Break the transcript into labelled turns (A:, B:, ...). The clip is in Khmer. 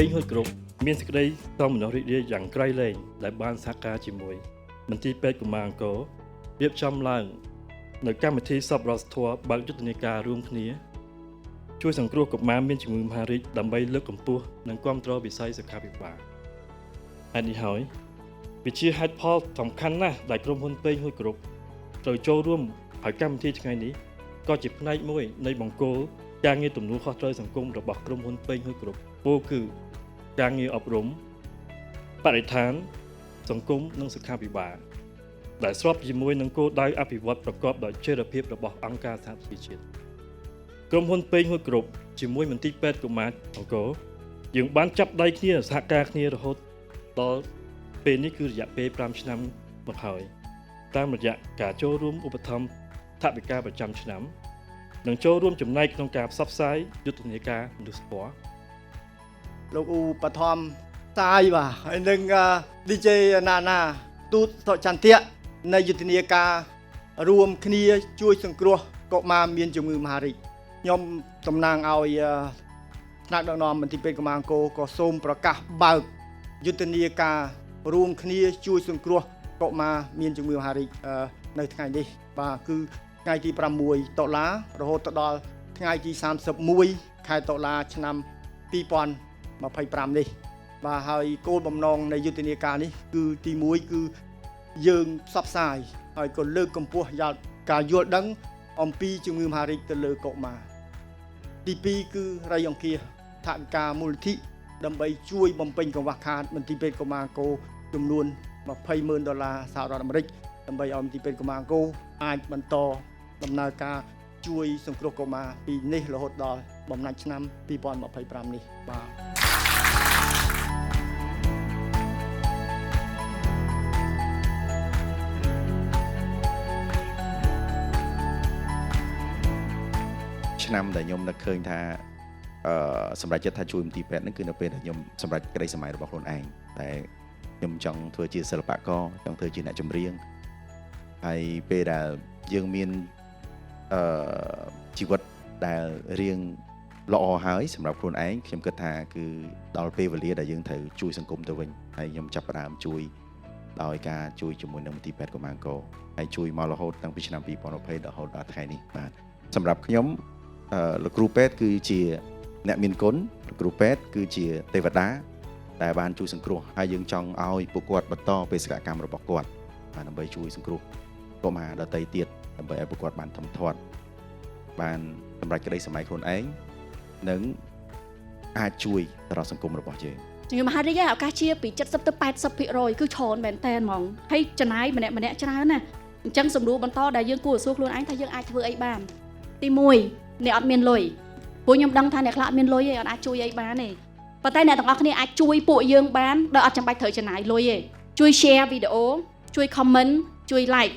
A: ពេញហួយគ្រប់មានសេចក្តីសោមនស្សរីករាយយ៉ាងក្រៃលែងដែលបានសហការជាមួយមន្ទីរពេទ្យកុមារអង្គររៀបចំឡើងនៅកម្មវិធីសប្បុរសធម៌បើកយុទ្ធនាការរួមគ្នាជួយសង្គ្រោះកុមារមានជំងឺមហារីកដើម្បីលើកកម្ពស់និងគាំទ្រវិស័យសុខាភិបាលហេតុនេះហើយវាជាហេតុផលសំខាន់ណាស់ដែលក្រុមហ៊ុនពេញហួយគ្រប់ត្រូវចូលរួមហើយកម្មវិធីថ្ងៃនេះក៏ជាផ្នែកមួយនៃបង្គោលការងារទំនួលខុសត្រូវសង្គមរបស់ក្រុមហ៊ុនពេញហួយគ្រប់ពោលគឺការងារអប់រំបរិស្ថានសង្គមនិងសុខាភិបាលដែលស្របជាមួយនឹងគោលដៅអភិវឌ្ឍប្រកបដោយចីរភាពរបស់អង្គការសហប្រជាជាតិក្រុមហ៊ុនពេញហួយគ្រប់ជាមួយមន្ទីរពេទ្យកុមារអង្គរយើងបានចាប់ដៃគ្នាសហការគ្នារហូតដល់ពេលនេះគឺរយៈពេល5ឆ្នាំមកហើយតាមរយៈការចូលរួមឧបត្ថម្ភថវិកាប្រចាំឆ្នាំនិងចូលរួមចំណែកក្នុងការផ្សព្វផ្សាយយុទ្ធនាការមនុស្សធម៌
B: លោកឧបត្ថម្ភផ្សាយបាទហើយនឹង DJ ណាទូតសុចន្ទៈនៃយុទ្ធនាការរួមគ្នាជួយសង្គ្រោះកុមារមានជំងឺមហារីកខ្ញុំតំណាងឲ្យថ្នាក់ដឹកនាំមន្ទីរពេទ្យកុមារអង្គរក៏សូមប្រកាសបើកយុទ្ធនាការរួមគ្នាជួយសង្គ្រោះកុមារមានជំងឺមហារីកនៅថ្ងៃនេះបាទគឺថ្ងៃទី6តុលារហូតដល់ថ្ងៃទី31ខែតុលាឆ្នាំ2025នេះបាទហើយគោលបំណងនៃយុទ្ធនាការនេះគឺទី1គឺយើងផ្សព្វផ្សាយហើយក៏លើកកម្ពស់ការយល់ដឹងអំពីជំងឺមហារីកទៅលើកុមារទី2គឺរៃអង្គាសថវិកាមូលនិធិដើម្បីជួយបំពេញកង្វះខាតមន្ទីរពេទ្យកុមារអង្គរចំនួន$200,000សហរដ្ឋអាមេរិកដើម្បីឲ្យមន្ទីរពេទ្យកុមារអង្គរអាចបន្តដំណើរការជួយសង្គ្រោះកុមារពីនេះរហូតដល់បំណាច់ឆ្នាំ2025នេះបាទ
C: ឆ្នាំដែលខ្ញុំនឹកឃើញថាសម្រាប់ចិត្តថាជួយមន្ទីរពេទ្យហ្នឹងគឺនៅពេលដែលខ្ញុំសម្រាប់ក្តីសម័យរបស់ខ្លួនឯងតែខ្ញុំចង់ធ្វើជាសិល្បករចង់ធ្វើជាអ្នកចម្រៀងហើយពេលដែលយើងមានជីវិតដែលរៀងល្អហើយសម្រាប់ខ្លួនឯងខ្ញុំគិតថាគឺដល់ពេលវេលាដែលយើងត្រូវជួយសង្គមទៅវិញហើយខ្ញុំចាប់ផ្ដើមជួយដោយការជួយជាមួយនឹងមន្ទីរពេទ្យកុមារអង្គរហើយជួយមករហូតតាំងពីឆ្នាំ2020រហូតដល់ថ្ងៃនេះបាទសម្រាប់ខ្ញុំលោកគ្រូពេទ្យគឺជាអ្នកមានគុណលោកគ្រូពេទ្យគឺជាទេវតាដែលបានជួយសង្គ្រោះហើយយើងចង់ឲ្យពួកគាត់បន្តបេសកកម្មរបស់គាត់បានដើម្បីជួយសង្គ្រោះកុមារដទៃទៀតដើម្បីឲ្យពួកគាត់បានធំធាត់បានសម្រេចក្តីសម័យខ្លួនឯងនិងអាចជួយដល់សង្គមរបស់យើង
D: ជំងឺមហារីកឱកាសជាពី70ទៅ80%គឺច្រើនមែនតើហ្មងហើយចំណាយម្នាក់ច្រើនណាអញ្ចឹងសម្រួលបន្តដែលយើងគួរសួរខ្លួនឯងថាយើងអាចធ្វើអីបានទី1អ្នកអត់មានលុយពួកខ្ញុំដឹងថាអ្នកខ្លះអត់មានលុយទេអត់អាចជួយអីបានទេប៉ុន្តែអ្នកទាំងអស់គ្នាអាចជួយពួកយើងបានដោយអត់ចាំបាច់ត្រូវចំណាយលុយទេជួយ share វីដេអូជួយ comment ជួយ like